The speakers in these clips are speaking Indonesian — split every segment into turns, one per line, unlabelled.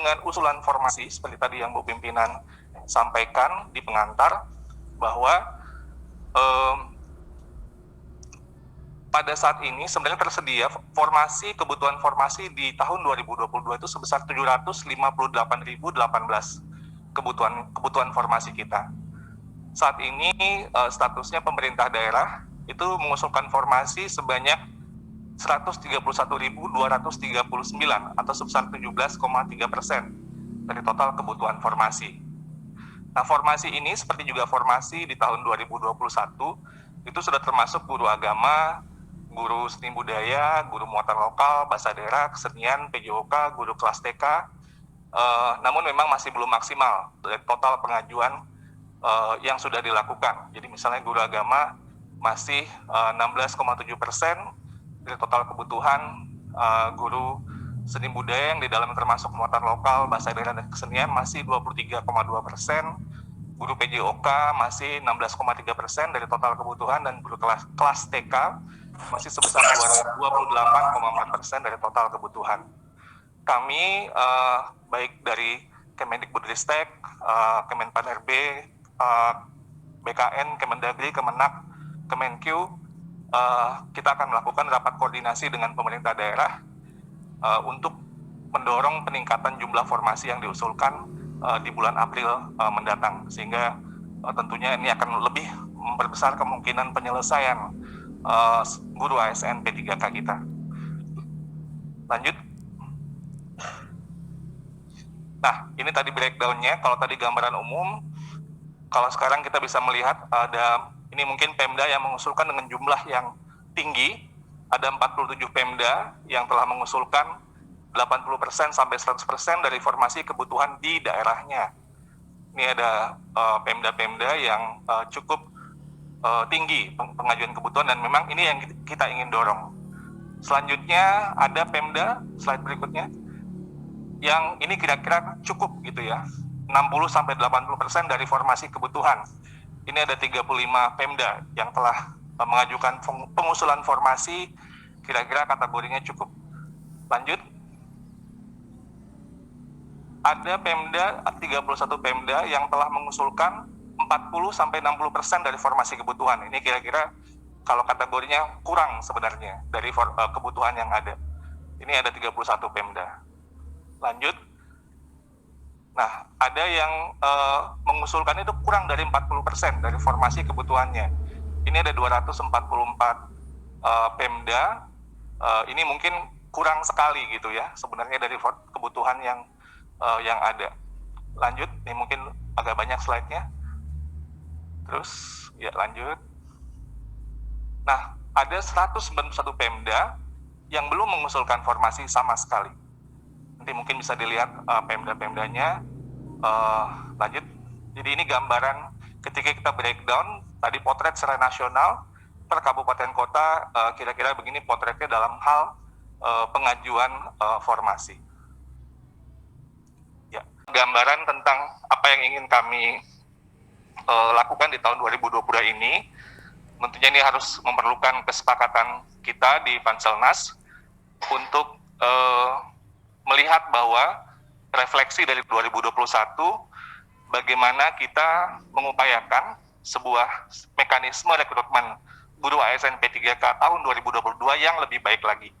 dengan usulan formasi seperti tadi yang Bu Pimpinan sampaikan di pengantar, bahwa pada saat ini sebenarnya tersedia kebutuhan formasi di tahun 2022 itu sebesar 758.018 kebutuhan formasi kita. Saat ini statusnya pemerintah daerah itu mengusulkan formasi sebanyak 131.239 atau sebesar 17,3% dari total kebutuhan formasi. Nah, formasi ini seperti juga formasi di tahun 2021 itu sudah termasuk guru agama, guru seni budaya, guru muatan lokal, bahasa daerah, kesenian, PJOK, guru kelas TK. Namun memang masih belum maksimal dari total pengajuan yang sudah dilakukan. Jadi misalnya guru agama masih 16,7% dari total kebutuhan, guru seni budaya yang di dalam termasuk muatan lokal, bahasa daerah dan kesenian masih 23,2%, guru PJOK masih 16,3% dari total kebutuhan, dan guru kelas TK masih sebesar 28,4% dari total kebutuhan. Kami baik dari Kemendikbudristek, Kemenpan-RB, BKN, Kemendagri, Kemenak, Kemenkyu, kita akan melakukan rapat koordinasi dengan pemerintah daerah untuk mendorong peningkatan jumlah formasi yang diusulkan di bulan April mendatang, sehingga tentunya ini akan lebih memperbesar kemungkinan penyelesaian guru ASN P3K kita. Lanjut. Nah, ini tadi breakdown-nya. Kalau tadi gambaran umum, kalau sekarang kita bisa melihat ada, ini mungkin Pemda yang mengusulkan dengan jumlah yang tinggi. Ada 47 Pemda yang telah mengusulkan 80% sampai 100% dari formasi kebutuhan di daerahnya. Ini ada Pemda-Pemda yang cukup tinggi pengajuan kebutuhan, dan memang ini yang kita ingin dorong. Selanjutnya ada Pemda, slide berikutnya, yang ini kira-kira cukup gitu ya, 60-80% dari formasi kebutuhan. Ini ada 35 Pemda yang telah mengajukan pengusulan formasi, kira-kira kategorinya cukup. Lanjut. Ada Pemda, 31 Pemda yang telah mengusulkan 40-60% dari formasi kebutuhan. Ini kira-kira kalau kategorinya kurang sebenarnya dari kebutuhan yang ada. Ini ada 31 Pemda. Lanjut. Nah, ada yang mengusulkan itu kurang dari 40% dari formasi kebutuhannya. Ini ada 244 Pemda. Ini mungkin kurang sekali gitu ya sebenarnya dari kebutuhan yang ada. Lanjut, ini mungkin agak banyak slide-nya. Terus, ya lanjut. Nah, ada 191 Pemda yang belum mengusulkan formasi sama sekali. Nanti mungkin bisa dilihat Pemda-Pemdanya. Lanjut. Jadi ini gambaran ketika kita breakdown, tadi potret secara nasional, per kabupaten kota, kira-kira begini potretnya dalam hal pengajuan formasi. Ya, gambaran tentang apa yang ingin kami lakukan di tahun 2022 ini, tentunya ini harus memerlukan kesepakatan kita di Panselnas untuk melihat bahwa refleksi dari 2021, bagaimana kita mengupayakan sebuah mekanisme rekrutmen guru ASN P3K tahun 2022 yang lebih baik lagi.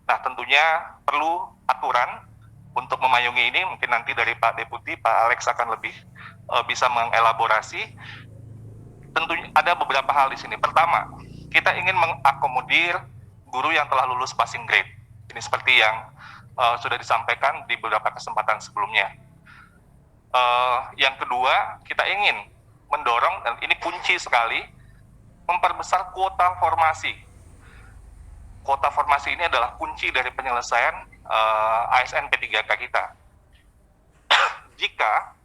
Nah, tentunya perlu aturan untuk memayungi ini. Mungkin nanti dari Pak Deputi, Pak Alex akan lebih bisa mengelaborasi. Tentunya ada beberapa hal di sini. Pertama, kita ingin mengakomodir guru yang telah lulus passing grade. Ini seperti yang sudah disampaikan di beberapa kesempatan sebelumnya. Yang kedua, kita ingin mendorong, dan ini kunci sekali, memperbesar kuota formasi. Kuota formasi ini adalah kunci dari penyelesaian ASN P3K kita. Jika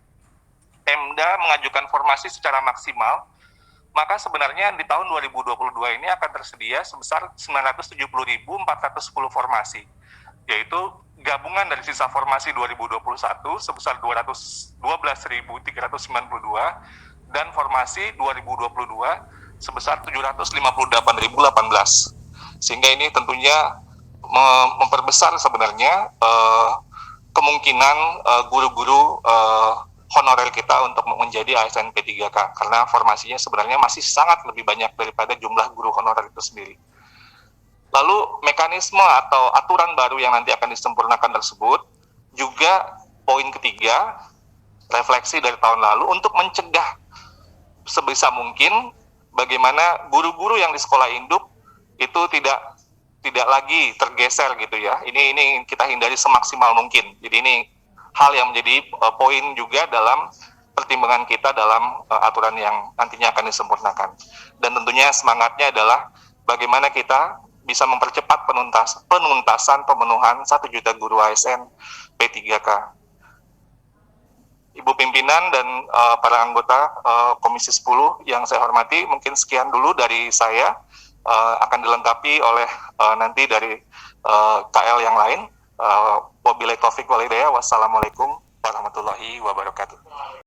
Pemda mengajukan formasi secara maksimal, maka sebenarnya di tahun 2022 ini akan tersedia sebesar 970.410 formasi, yaitu gabungan dari sisa formasi 2021 sebesar 212.392 dan formasi 2022 sebesar 758.018. Sehingga ini tentunya memperbesar sebenarnya kemungkinan guru-guru honorer kita untuk menjadi ASN P3K, karena formasinya sebenarnya masih sangat lebih banyak daripada jumlah guru honorer itu sendiri. Lalu mekanisme atau aturan baru yang nanti akan disempurnakan tersebut juga poin ketiga, refleksi dari tahun lalu untuk mencegah sebisa mungkin bagaimana guru-guru yang di sekolah induk itu tidak lagi tergeser gitu ya. Ini kita hindari semaksimal mungkin. Jadi ini hal yang menjadi poin juga dalam pertimbangan kita dalam aturan yang nantinya akan disempurnakan. Dan tentunya semangatnya adalah bagaimana kita bisa mempercepat penuntasan pemenuhan 1 juta guru ASN P3K. Ibu pimpinan dan para anggota Komisi 10 yang saya hormati, mungkin sekian dulu dari saya, akan dilengkapi oleh nanti dari KL yang lain. Wabillahi taufiq wal hidayah. Wassalamualaikum warahmatullahi wabarakatuh.